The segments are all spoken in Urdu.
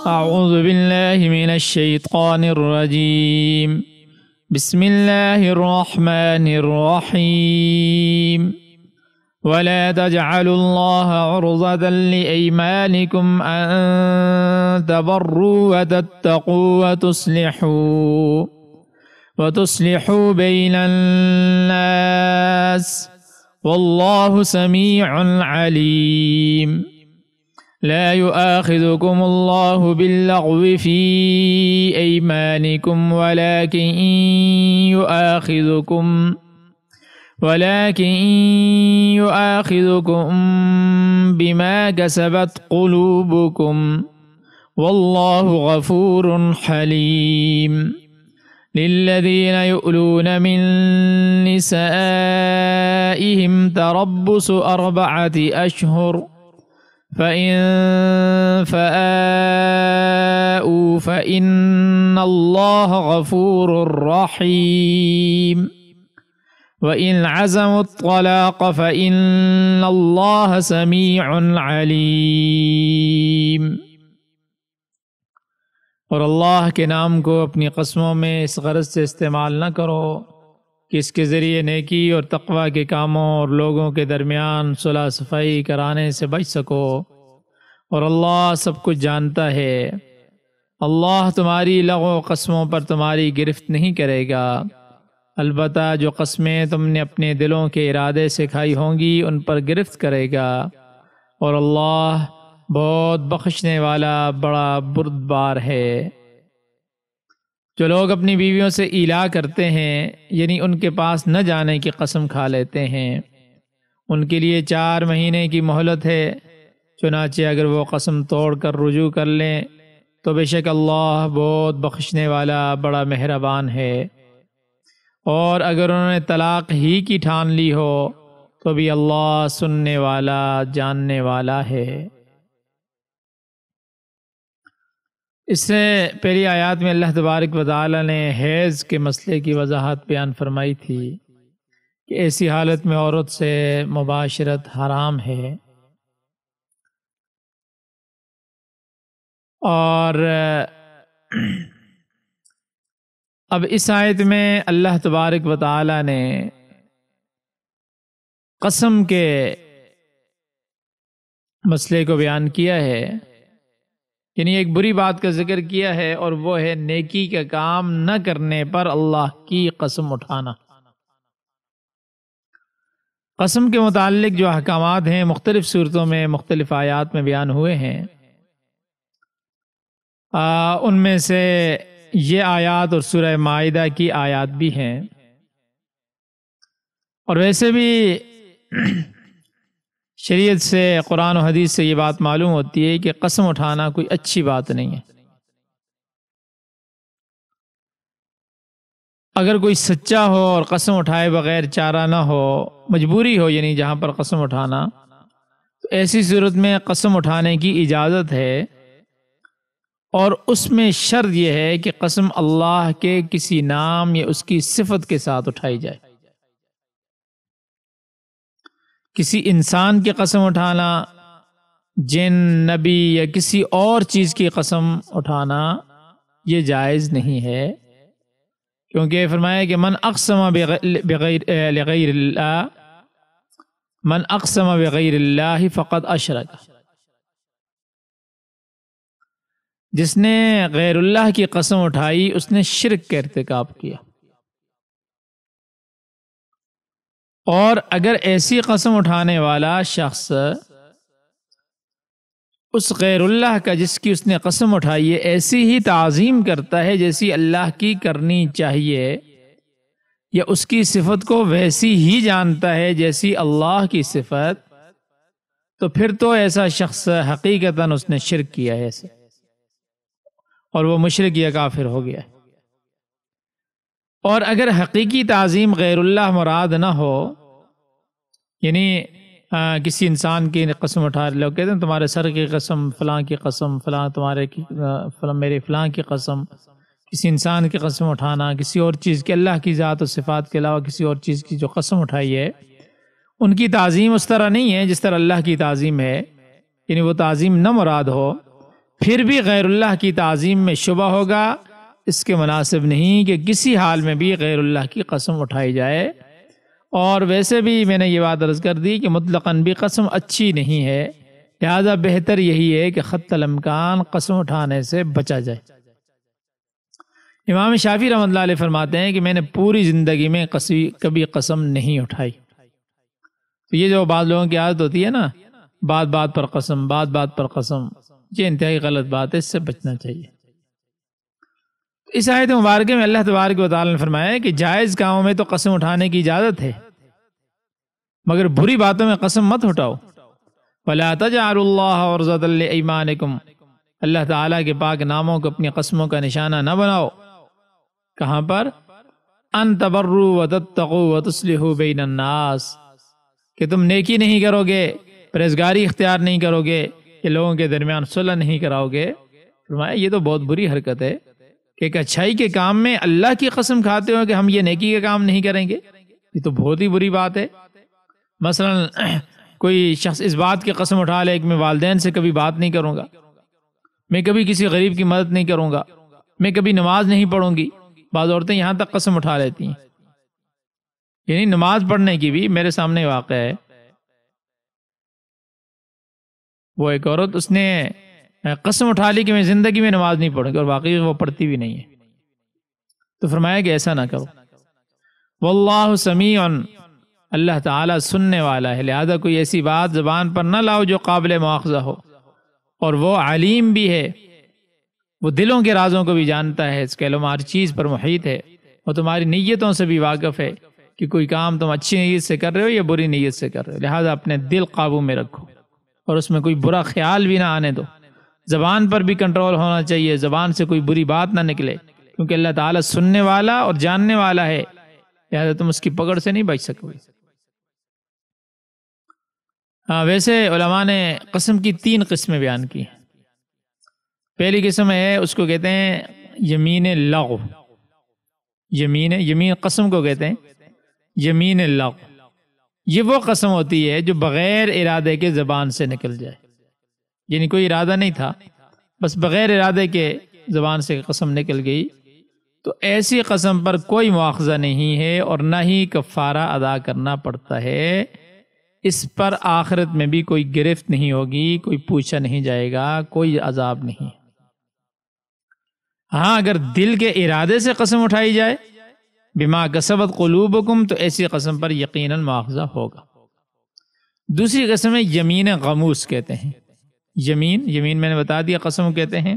اعوذ باللہ من الشیطان الرجیم بسم اللہ الرحمن الرحیم ولا تجعلوا الله عرضة لأيمانكم أن تبروا وتتقوا وتصلحوا بين الناس والله سميع عليم لا يؤاخذكم الله باللغو في أيمانكم ولكن يؤاخذكم بما كسبت قلوبكم والله غفور حليم للذين يؤلون من نسائهم تربص 4 أشهر فإن فاءوا فإن الله غفور رحيم وإن عزموا الطلاق فإن الله سميع عليم۔ اور اللہ کے نام کو اپنی قسموں میں اس غرض سے استعمال نہ کرو کہ اس کے ذریعے نیکی اور تقوی کے کاموں اور لوگوں کے درمیان صلح صفائی کرانے سے بچ سکو، اور اللہ سب کچھ جانتا ہے۔ اللہ تمہاری لغو قسموں پر تمہاری گرفت نہیں کرے گا، البتہ جو قسمیں تم نے اپنے دلوں کے ارادے سے کھائی ہوں گی ان پر گرفت کرے گا، اور اللہ بہت بخشنے والا بڑا بردبار ہے۔ جو لوگ اپنی بیویوں سے ایلا کرتے ہیں یعنی ان کے پاس نہ جانے کی قسم کھا لیتے ہیں، ان کے لیے 4 مہینے کی مہلت ہے، چنانچہ اگر وہ قسم توڑ کر رجوع کر لیں تو بے شک اللہ بہت بخشنے والا بڑا مہربان ہے، اور اگر انہوں نے طلاق ہی کی ٹھان لی ہو تو بھی اللہ سننے والا جاننے والا ہے۔ اس سے پہلی آیات میں اللہ تبارک و تعالی نے حیض کے مسئلے کی وضاحت بیان فرمائی تھی کہ ایسی حالت میں عورت سے مباشرت حرام ہے، اور اب اس آیت میں اللہ تبارک و تعالی نے قسم کے مسئلے کو بیان کیا ہے، یعنی ایک بری بات کا ذکر کیا ہے، اور وہ ہے نیکی کا کام نہ کرنے پر اللہ کی قسم اٹھانا۔ قسم کے متعلق جو احکامات ہیں مختلف صورتوں میں مختلف آیات میں بیان ہوئے ہیں، ان میں سے یہ آیات اور سورہ مائدہ کی آیات بھی ہیں، اور ویسے بھی شریعت سے قرآن و حدیث سے یہ بات معلوم ہوتی ہے کہ قسم اٹھانا کوئی اچھی بات نہیں ہے۔ اگر کوئی سچا ہو اور قسم اٹھائے بغیر چارہ نہ ہو، مجبوری ہو یعنی جہاں پر قسم اٹھانا، تو ایسی صورت میں قسم اٹھانے کی اجازت ہے، اور اس میں شرط یہ ہے کہ قسم اللہ کے کسی نام یا اس کی صفت کے ساتھ اٹھائی جائے۔ کسی انسان کی قسم اٹھانا، جن، نبی یا کسی اور چیز کی قسم اٹھانا یہ جائز نہیں ہے، کیونکہ فرمایا کہ من اقسم بغیر اللہ فقد اشرک، جس نے غیر اللہ کی قسم اٹھائی اس نے شرک کا ارتکاب کیا۔ اور اگر ایسی قسم اٹھانے والا شخص اس غیر اللہ کا جس کی اس نے قسم اٹھائی ہے ایسی ہی تعظیم کرتا ہے جیسی اللہ کی کرنی چاہیے، یا اس کی صفت کو ویسی ہی جانتا ہے جیسی اللہ کی صفت، تو پھر تو ایسا شخص حقیقتاً اس نے شرک کیا ہے ایسے، اور وہ مشرک یا کافر ہو گیا ہے۔ اور اگر حقیقی تعظیم غیر اللہ مراد نہ ہو، یعنی کسی انسان کی قسم اٹھا لوگ کہتے ہیں تمہارے سر کی قسم، فلاں کی قسم، فلاں تمہارے کی میرے فلاں کی قسم، کسی انسان کی قسم اٹھانا، کسی اور چیز کے، اللہ کی ذات و صفات کے علاوہ کسی اور چیز کی جو قسم اٹھائی ہے، ان کی تعظیم اس طرح نہیں ہے جس طرح اللہ کی تعظیم ہے، یعنی وہ تعظیم نہ مراد ہو، پھر بھی غیر اللہ کی تعظیم میں شبہ ہوگا، اس کے مناسب نہیں کہ کسی حال میں بھی غیر اللہ کی قسم اٹھائی جائے۔ اور ویسے بھی میں نے یہ بات عرض کر دی کہ مطلقاً بھی قسم اچھی نہیں ہے، لہذا بہتر یہی ہے کہ خط الامکان قسم اٹھانے سے بچا جائے۔ امام شافعی رحمۃ اللہ علیہ فرماتے ہیں کہ میں نے پوری زندگی میں کبھی قسم نہیں اٹھائی۔ تو یہ جو بعض لوگوں کی عادت ہوتی ہے نا، بات بات پر قسم، بات بات پر قسم، یہ انتہائی غلط بات ہے، اس سے بچنا چاہیے۔ اس آیت مبارکہ میں اللہ تبارک و تعالی نے فرمایا کہ جائز کاموں میں تو قسم اٹھانے کی اجازت ہے، مگر بری باتوں میں قسم مت اٹھاؤ۔ وَلَا تَجْعَلُوا اللَّهَ عُرْضَةً لِأَيْمَانِكُمْ، اللہ تعالیٰ کے پاک ناموں کو اپنی قسموں کا نشانہ نہ بناؤ۔ کہاں پر؟ أَن تَبَرُّوا وَتَتَّقُوا وَتُصْلِحُوا بَيْنَ النَّاسِ، کہ تم نیکی نہیں کرو گے، پرہیزگاری اختیار نہیں کرو گے، کہ لوگوں کے درمیان صلح نہیں کراؤ گے۔ فرمایا یہ تو بہت بری حرکت ہے کہ ایک اچھائی کے کام میں اللہ کی قسم کھاتے ہو کہ ہم یہ نیکی کا کام نہیں کریں گے، یہ تو بہت ہی بری بات ہے۔ مثلا کوئی شخص اس بات کی قسم اٹھا لے کہ میں والدین سے کبھی بات نہیں کروں گا، میں کبھی کسی غریب کی مدد نہیں کروں گا، میں کبھی نماز نہیں پڑھوں گی۔ بعض عورتیں یہاں تک قسم اٹھا لیتی ہیں، یعنی نماز پڑھنے کی بھی میرے سامنے واقع ہے۔ وہ ایک عورت، اس نے قسم اٹھا لی کہ میں زندگی میں نماز نہیں پڑھوں گی، اور واقعی وہ پڑھتی بھی نہیں ہے۔ تو فرمایا کہ ایسا نہ کرو۔ واللہ سمیع، اللہ تعالیٰ سننے والا ہے، لہذا کوئی ایسی بات زبان پر نہ لاؤ جو قابل مواخذہ ہو، اور وہ علیم بھی ہے، وہ دلوں کے رازوں کو بھی جانتا ہے، اس کے علم ہر چیز پر محیط ہے، وہ تمہاری نیتوں سے بھی واقف ہے کہ کوئی کام تم اچھی نیت سے کر رہے ہو یا بری نیت سے کر رہے ہو، لہذا اپنے دل قابو میں رکھو اور اس میں کوئی برا خیال بھی نہ آنے دو۔ زبان پر بھی کنٹرول ہونا چاہیے، زبان سے کوئی بری بات نہ نکلے، کیونکہ اللہ تعالیٰ سننے والا اور جاننے والا ہے، لہذا تم اس کی پکڑ سے نہیں بچ سکو گے۔ ویسے علماء نے قسم کی 3 قسمیں بیان کی ہیں۔ پہلی قسم ہے، اس کو کہتے ہیں یمین لغو، یمین قسم کو کہتے ہیں یمین لغو۔ یہ وہ قسم ہوتی ہے جو بغیر ارادے کے زبان سے نکل جائے، یعنی کوئی ارادہ نہیں تھا، بس بغیر ارادے کے زبان سے قسم نکل گئی، تو ایسی قسم پر کوئی مواخذہ نہیں ہے اور نہ ہی کفارہ ادا کرنا پڑتا ہے۔ اس پر آخرت میں بھی کوئی گرفت نہیں ہوگی، کوئی پوچھا نہیں جائے گا، کوئی عذاب نہیں۔ ہاں اگر دل کے ارادے سے قسم اٹھائی جائے بما کسبت قلوبکم، تو ایسی قسم پر یقیناً مواخذہ ہوگا۔ دوسری قسم ہے یمین غموس کہتے ہیں۔ یمین میں نے بتا دیا قسم کہتے ہیں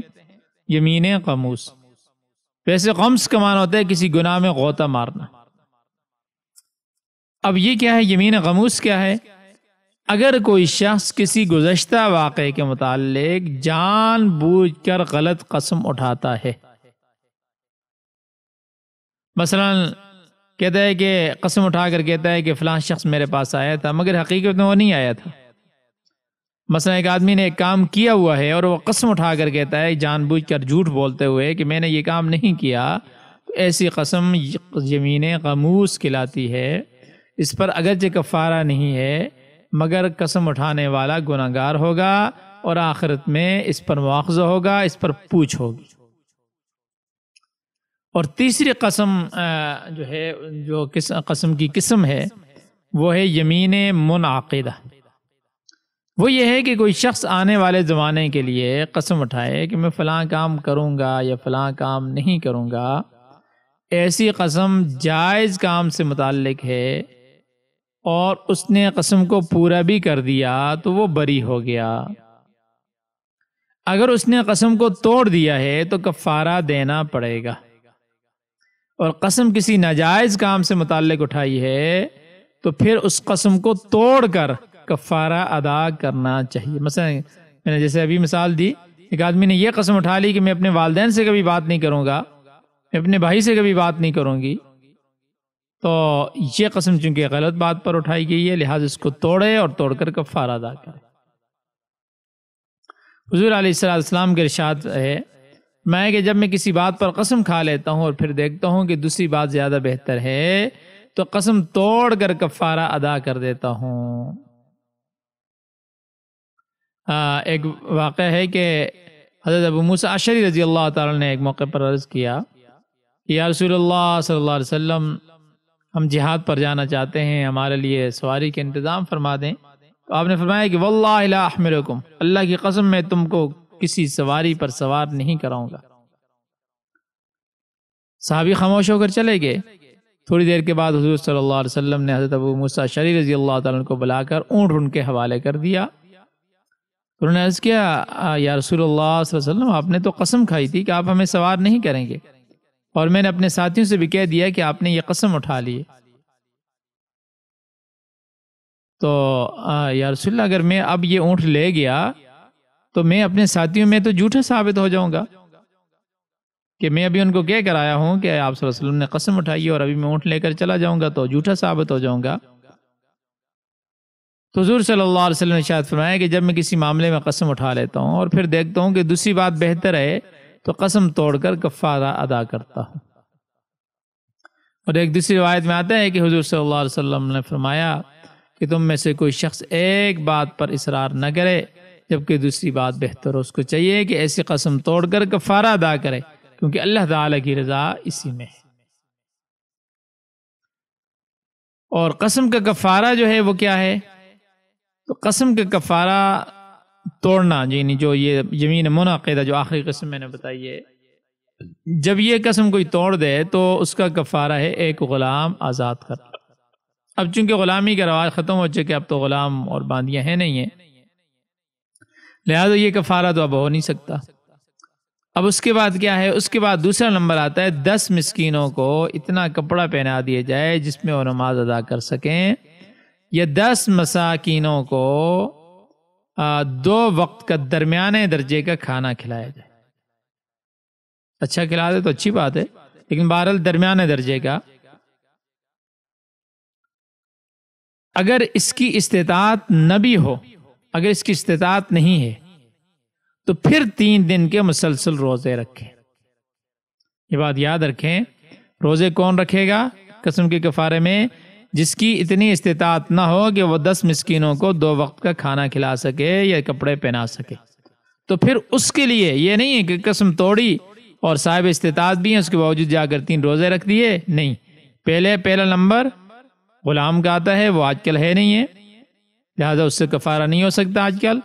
یمین غموس۔ ویسے غمس کا معنی ہوتا ہے کسی گناہ میں غوطہ مارنا۔ اب یہ کیا ہے؟ یمین غموس کیا ہے؟ اگر کوئی شخص کسی گزشتہ واقعے کے متعلق جان بوجھ کر غلط قسم اٹھاتا ہے، مثلا کہتا ہے کہ قسم اٹھا کر کہتا ہے کہ فلاں شخص میرے پاس آیا تھا، مگر حقیقت میں وہ نہیں آیا تھا۔ مثلا ایک آدمی نے ایک کام کیا ہوا ہے اور وہ قسم اٹھا کر کہتا ہے جان بوجھ کر جھوٹ بولتے ہوئے کہ میں نے یہ کام نہیں کیا، تو ایسی قسم یمین غموس کہلاتی ہے۔ اس پر اگرچہ کفارہ نہیں ہے، مگر قسم اٹھانے والا گناہگار ہوگا اور آخرت میں اس پر مواخذہ ہوگا، اس پر پوچھ ہوگی۔ اور تیسری قسم جو ہے، جو قسم کی قسم ہے، وہ ہے یمین منعقدہ۔ وہ یہ ہے کہ کوئی شخص آنے والے زمانے کے لیے قسم اٹھائے کہ میں فلاں کام کروں گا یا فلاں کام نہیں کروں گا۔ ایسی قسم جائز کام سے متعلق ہے اور اس نے قسم کو پورا بھی کر دیا تو وہ بری ہو گیا۔ اگر اس نے قسم کو توڑ دیا ہے تو کفارہ دینا پڑے گا، اور قسم کسی ناجائز کام سے متعلق اٹھائی ہے تو پھر اس قسم کو توڑ کر کفارہ ادا کرنا چاہیے۔ مثلا میں نے جیسے ابھی مثال دی، ایک آدمی نے یہ قسم اٹھا لی کہ میں اپنے والدین سے کبھی بات نہیں کروں گا، میں اپنے بھائی سے کبھی بات نہیں کروں گی، تو یہ قسم چونکہ غلط بات پر اٹھائی گئی ہے، لہٰذا اس کو توڑے اور توڑ کر کفارہ ادا کرے۔ حضور علیہ السلام کے ارشاد ہے میں کہ جب میں کسی بات پر قسم کھا لیتا ہوں اور پھر دیکھتا ہوں کہ دوسری بات زیادہ بہتر ہے تو قسم توڑ کر کفارہ ادا کر دیتا ہوں۔ ایک واقعہ ہے کہ حضرت ابو موسیٰ اشعری رضی اللہ تعالیٰ نے ایک موقع پر عرض کیا کہ یا رسول اللہ صلی اللہ علیہ وسلم ہم جہاد پر جانا چاہتے ہیں، ہمارے لیے سواری کے انتظام فرما دیں۔ تو آپ نے فرمایا کہ واللہ لا احملکم، اللہ کی قسم میں تم کو کسی سواری پر سوار نہیں کراؤں گا۔ صحابی خاموش ہو کر چلے گئے۔ تھوڑی دیر کے بعد حضور صلی اللہ علیہ وسلم نے حضرت ابو موسیٰ اشعری رضی اللہ تعالیٰ عنہ کو بلا کر اونٹ ان کے حوالے کر دیا۔ انہوں نے عرض کیا یا رسول اللہ صلی اللہ علیہ وسلم آپ نے تو قسم کھائی تھی کہ آپ ہمیں سوار نہیں کریں گے، اور میں نے اپنے ساتھیوں سے بھی کہہ دیا کہ آپ نے یہ قسم اٹھا لی۔ تو یا رسول اللہ اگر میں اب یہ اونٹ لے گیا تو میں اپنے ساتھیوں میں تو جھوٹا ثابت ہو جاؤں گا، کہ میں ابھی ان کو کہہ کر آیا ہوں کہ آپ صلی اللہ علیہ وسلم نے قسم اٹھائی اور ابھی میں اونٹ لے کر چلا جاؤں گا تو جھوٹا ثابت ہو جاؤں گا۔ تو حضور صلی اللہ علیہ وسلم نے ارشاد فرمایا کہ جب میں کسی معاملے میں قسم اٹھا لیتا ہوں اور پھر دیکھتا ہوں کہ دوسری بات بہتر ہے تو قسم توڑ کر کفارہ ادا کرتا ہوں۔ اور ایک دوسری روایت میں آتا ہے کہ حضور صلی اللہ علیہ وسلم نے فرمایا کہ تم میں سے کوئی شخص ایک بات پر اصرار نہ کرے جبکہ دوسری بات بہتر ہو، اس کو چاہیے کہ ایسی قسم توڑ کر کفارہ ادا کرے، کیونکہ اللہ تعالیٰ کی رضا اسی میں ہے۔ اور قسم کا کفارہ جو ہے وہ کیا ہے؟ تو قسم کا کفارہ توڑنا، یعنی جو یہ یمین منعقدہ جو آخری قسم میں نے بتائی ہے، جب یہ قسم کوئی توڑ دے تو اس کا کفارہ ہے ایک غلام آزاد کرنا۔ اب چونکہ غلامی کا رواج ختم ہو چکے، اب تو غلام اور باندیاں ہیں نہیں ہیں، لہذا یہ کفارہ تو اب ہو نہیں سکتا۔ اب اس کے بعد کیا ہے؟ اس کے بعد دوسرا نمبر آتا ہے 10 مسکینوں کو اتنا کپڑا پہنا دیا جائے جس میں وہ نماز ادا کر سکیں، یا 10 مساکینوں کو 2 وقت کا درمیانے درجے کا کھانا کھلایا جائے۔ اچھا کھلا دے تو اچھی بات ہے، لیکن بہرحال درمیانے درجے کا۔ اگر اس کی استطاعت نہ بھی ہو، اگر اس کی استطاعت نہیں ہے تو پھر 3 دن کے مسلسل روزے رکھیں۔ یہ بات یاد رکھیں، روزے کون رکھے گا قسم کے کفارے میں؟ جس کی اتنی استطاعت نہ ہو کہ وہ 10 مسکینوں کو 2 وقت کا کھانا کھلا سکے یا کپڑے پہنا سکے، تو پھر اس کے لیے یہ نہیں ہے کہ قسم توڑی اور صاحب استطاعت بھی ہیں اس کے باوجود جا کر 3 روزے رکھ دیے، نہیں۔ پہلا نمبر غلام کا آتا ہے، وہ آج کل ہے نہیں ہے، لہذا اس سے کفارہ نہیں ہو سکتا آج کل۔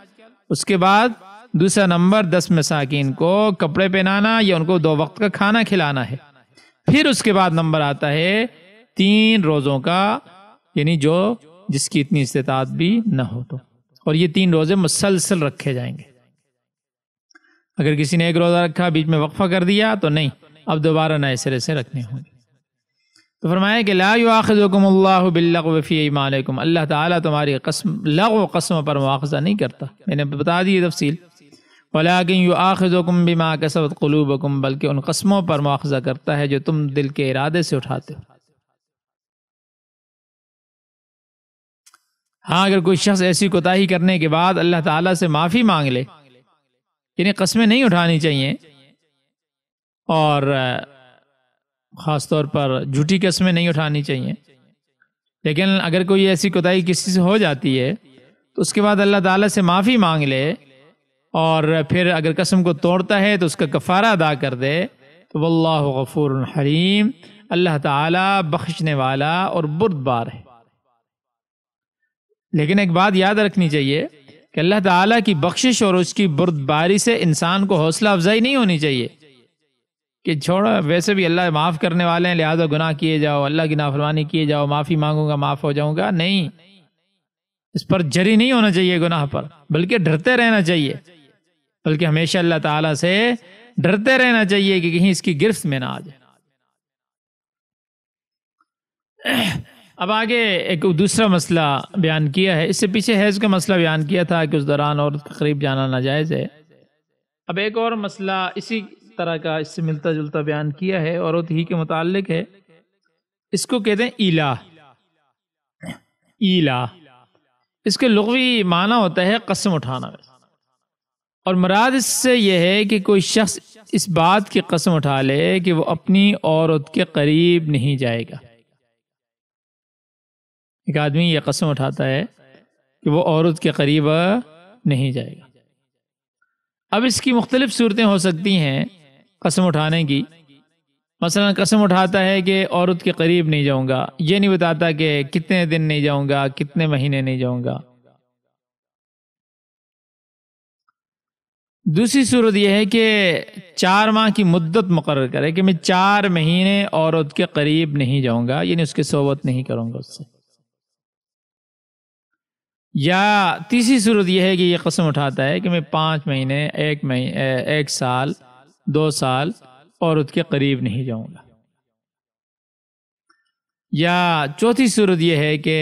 اس کے بعد دوسرا نمبر 10 مساکین کو کپڑے پہنانا یا ان کو 2 وقت کا کھانا کھلانا ہے۔ پھر اس کے بعد نمبر آتا ہے 3 روزوں کا، یعنی جس کی اتنی استطاعت بھی نہ ہو تو، اور یہ 3 روزے مسلسل رکھے جائیں گے۔ اگر کسی نے 1 روزہ رکھا بیچ میں وقفہ کر دیا تو نہیں، اب دوبارہ نئے سرے سے رکھنے ہوں گے۔ تو فرمایا کہ لا یؤاخذکم اللہ باللغو فی ایمانکم، اللہ تعالیٰ تمہاری لغو قسم پر مواخذہ نہیں کرتا، میں نے بتا دی تفصیل۔ ولیکن یؤاخذکم بما کسبت قلوبکم، بلکہ ان قسموں پر مواخذہ کرتا ہے جو تم دل کے ارادے سے اٹھاتے ہو۔ ہاں اگر کوئی شخص ایسی کوتاہی کرنے کے بعد اللہ تعالیٰ سے معافی مانگ لے، یعنی قسمیں نہیں اٹھانی چاہیے، اور خاص طور پر جھوٹی قسمیں نہیں اٹھانی چاہیے، لیکن اگر کوئی ایسی کوتاہی کسی سے ہو جاتی ہے تو اس کے بعد اللہ تعالیٰ سے معافی مانگ لے اور پھر اگر قسم کو توڑتا ہے تو اس کا کفارہ ادا کر دے تو واللہ غفور حلیم، اللہ تعالیٰ بخشنے والا اور بردبار ہے۔ لیکن ایک بات یاد رکھنی چاہیے کہ اللہ تعالیٰ کی بخشش اور اس کی بردباری سے انسان کو حوصلہ افزائی نہیں ہونی چاہیے کہ چھوڑو ویسے بھی اللہ معاف کرنے والے ہیں لہذا گناہ کیے جاؤ، اللہ کی نافرمانی کیے جاؤ، معافی مانگوں گا معاف ہو جاؤں گا، نہیں، اس پر جری نہیں ہونا چاہیے گناہ پر، بلکہ ڈرتے رہنا چاہیے، بلکہ ہمیشہ اللہ تعالیٰ سے ڈرتے رہنا چاہیے کہ کہیں اس کی گرفت میں نہ آ جائے۔ اب آگے ایک دوسرا مسئلہ بیان کیا ہے، اس سے پیچھے حیض کا مسئلہ بیان کیا تھا کہ اس دوران عورت کے قریب جانا ناجائز ہے۔ اب ایک اور مسئلہ اسی طرح کا اس سے ملتا جلتا بیان کیا ہے، عورت ہی کے متعلق ہے اس کو کہتے ہیں ایلا. ایلا اس کے لغوی معنی ہوتا ہے قسم اٹھانا، اور مراد اس سے یہ ہے کہ کوئی شخص اس بات کی قسم اٹھا لے کہ وہ اپنی عورت کے قریب نہیں جائے گا. ایک آدمی یہ قسم اٹھاتا ہے کہ وہ عورت کے قریب نہیں جائے گا. اب اس کی مختلف صورتیں ہو سکتی ہیں قسم اٹھانے کی. مثلا قسم اٹھاتا ہے کہ عورت کے قریب نہیں جاؤں گا، یہ نہیں بتاتا کہ کتنے دن نہیں جاؤں گا، کتنے مہینے نہیں جاؤں گا. دوسری صورت یہ ہے کہ 4 ماہ کی مدت مقرر کرے کہ میں 4 مہینے عورت کے قریب نہیں جاؤں گا، یعنی اس کی صحبت نہیں کروں گا اس سے. یا تیسری صورت یہ ہے کہ یہ قسم اٹھاتا ہے کہ میں 5 مہینے، 1 سال، 2 سال عورت کے قریب نہیں جاؤں گا. یا چوتھی صورت یہ ہے کہ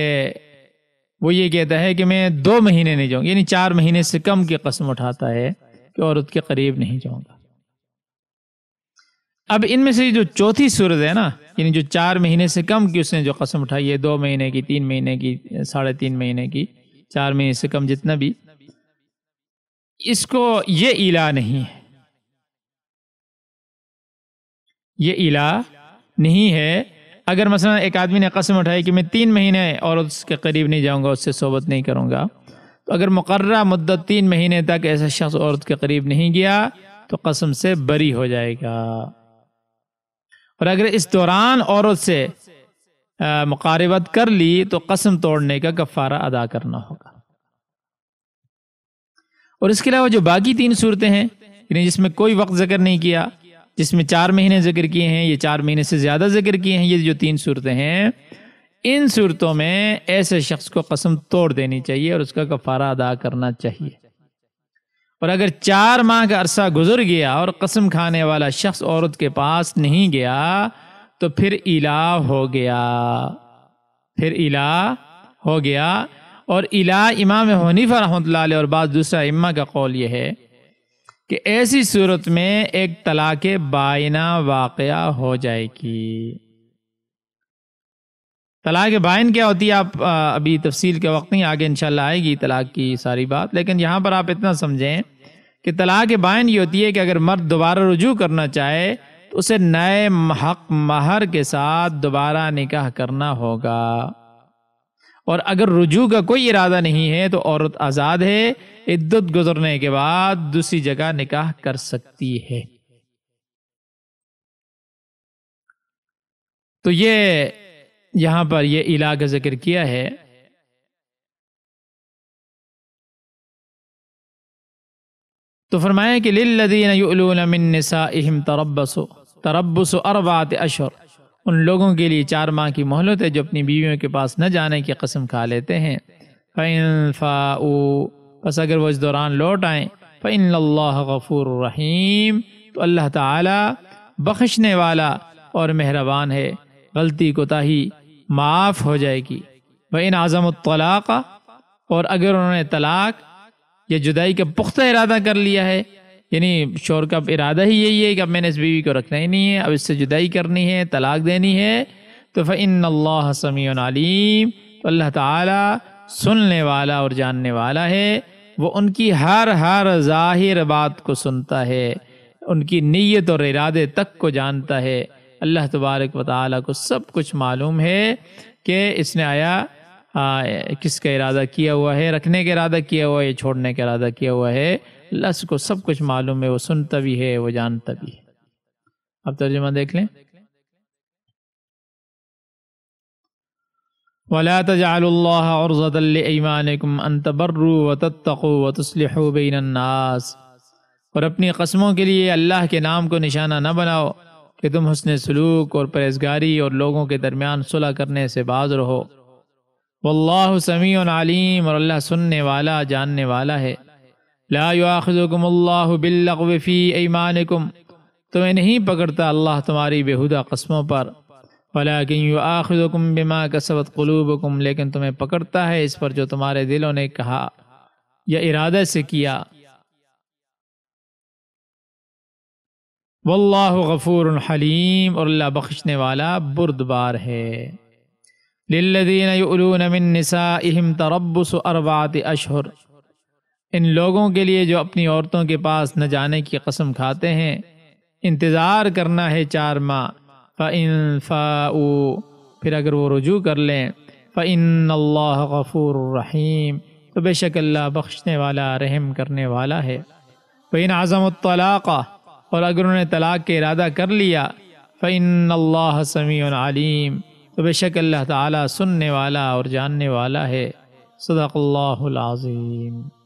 وہ یہ کہتا ہے کہ میں 2 مہینے نہیں جاؤں گا، یعنی 4 مہینے سے کم کی قسم اٹھاتا ہے کہ عورت کے قریب نہیں جاؤں گا. اب ان میں سے جو چوتھی صورت ہے نا، یعنی جو 4 مہینے سے کم کی اس نے جو قسم اٹھائی ہے، 2 مہینے کی، 3 مہینے کی، 3.5 مہینے کی، 4 مہینے سے کم جتنا بھی، اس کو یہ ایلا نہیں ہے. یہ ایلا نہیں ہے. اگر مثلا ایک آدمی نے قسم اٹھائی کہ میں 3 مہینے عورت کے قریب نہیں جاؤں گا، اس سے صحبت نہیں کروں گا، تو اگر مقررہ مدت 3 مہینے تک ایسا شخص عورت کے قریب نہیں گیا تو قسم سے بری ہو جائے گا. اور اگر اس دوران عورت سے مقاربت کر لی تو قسم توڑنے کا کفارہ ادا کرنا ہوگا. اور اس کے علاوہ جو باقی 3 صورتیں ہیں، یعنی جس میں کوئی وقت ذکر نہیں کیا، جس میں 4 مہینے ذکر کیے ہیں، یہ 4 مہینے سے زیادہ ذکر کیے ہیں، یہ جو 3 صورتیں ہیں، ان صورتوں میں ایسے شخص کو قسم توڑ دینی چاہیے اور اس کا کفارہ ادا کرنا چاہیے. اور اگر 4 ماہ کا عرصہ گزر گیا اور قسم کھانے والا شخص عورت کے پاس نہیں گیا تو پھر ایلا ہو گیا. اور ایلا امام حنیفہ رحمۃ اللہ علیہ اور بعض دوسرا ائمہ کا قول یہ ہے کہ ایسی صورت میں ایک طلاق بائنہ واقعہ ہو جائے گی. طلاق بائن کیا ہوتی ہے آپ ابھی تفصیل کے وقت نہیں، آگے انشاءاللہ آئے گی طلاق کی ساری بات، لیکن یہاں پر آپ اتنا سمجھیں کہ طلاق بائن یہ ہوتی ہے کہ اگر مرد دوبارہ رجوع کرنا چاہے تو اسے نئے حق مہر کے ساتھ دوبارہ نکاح کرنا ہوگا. اور اگر رجوع کا کوئی ارادہ نہیں ہے تو عورت آزاد ہے، عدت گزرنے کے بعد دوسری جگہ نکاح کر سکتی ہے. تو یہ یہاں پر یہ ایلا کا ذکر کیا ہے. تو فرمایا کہ للذین یؤلون من نسائہم تربص 4 اشہر، ان لوگوں کے لیے 4 ماہ کی مہلت ہے جو اپنی بیویوں کے پاس نہ جانے کی قسم کھا لیتے ہیں. فَإِن فَاءُوا، پس اگر وہ اس دوران لوٹ آئیں، فَإِنَّ اللَّهَ غَفُورٌ رَحِيمٌ، تو اللہ تعالی بخشنے والا اور مہربان ہے، غلطی کوتاہی معاف ہو جائے گی. وَإِنْ عَزَمُوا الطَّلَاقَ، اور اگر انہوں نے طلاق یا جدائی کا پختہ ارادہ کر لیا ہے، یعنی شوہر کا ارادہ ہی یہی ہے کہ اب میں نے اس بیوی کو رکھنا ہی نہیں ہے، اب اس سے جدائی کرنی ہے، طلاق دینی ہے، تو فَإِنَّ اللَّهَ سَمِيعٌ عَلِيمٌ، تو اللہ تعالیٰ سننے والا اور جاننے والا ہے. وہ ان کی ہر ظاہر بات کو سنتا ہے، ان کی نیت اور ارادے تک کو جانتا ہے. اللہ تبارک و تعالیٰ کو سب کچھ معلوم ہے کہ اس نے آیا کس کا ارادہ کیا ہوا ہے، رکھنے کا ارادہ کیا ہوا ہے یا چھوڑنے کا ارادہ کیا ہوا ہے. اللہ کو سب کچھ معلوم ہے، وہ سنتا بھی ہے، وہ جانتا بھی ہے. اب ترجمہ دیکھ لیں. وَلَا تَجْعَلُوا اللَّهَ عُرْضَةً لِأَيْمَانِكُمْ أَن تَبَرُّوا وَتَتَّقُوا وَتُصْلِحُوا بَيْنَ النَّاسِ، اور اپنی قسموں کے لیے اللہ کے نام کو نشانہ نہ بناؤ کہ تم حسن سلوک اور پرہیزگاری اور لوگوں کے درمیان صلح کرنے سے باز رہو. واللہ سمیع علیم، اور اللہ سننے والا جاننے والا ہے. لا یؤاخذکم اللہ باللغو فی ایمانکم، تمہیں نہیں پکڑتا اللہ تمہاری بیہودہ قسموں پر. ولکن یؤاخذکم بما کسبت قلوبکم، لیکن تمہیں پکڑتا ہے اس پر جو تمہارے دلوں نے کہا یا ارادہ سے کیا. واللہ غفور حلیم، اور اللہ بخشنے والا بردبار ہے۔ للذین یؤلون من نسائہم تربص 4 اشہر، ان لوگوں کے لیے جو اپنی عورتوں کے پاس نہ جانے کی قسم کھاتے ہیں انتظار کرنا ہے 4 ماہ۔ فَإِن فَاءُوا، پھر اگر وہ رجوع کر لیں، فَإِنَّ اللَّهَ غَفُورٌ رَحِيمٌ، تو بے شک اللہ بخشنے والا رحم کرنے والا ہے۔ وَإِنْ عَزَمُوا الطَّلَاقَ، اور اگر انہوں نے طلاق کے ارادہ کر لیا، فَإِنَّ اللَّهَ سَمِيعٌ عَلِيمٌ، تو بے شک اللہ تعالیٰ سننے والا اور جاننے والا ہے۔ صدق اللہ العظیم۔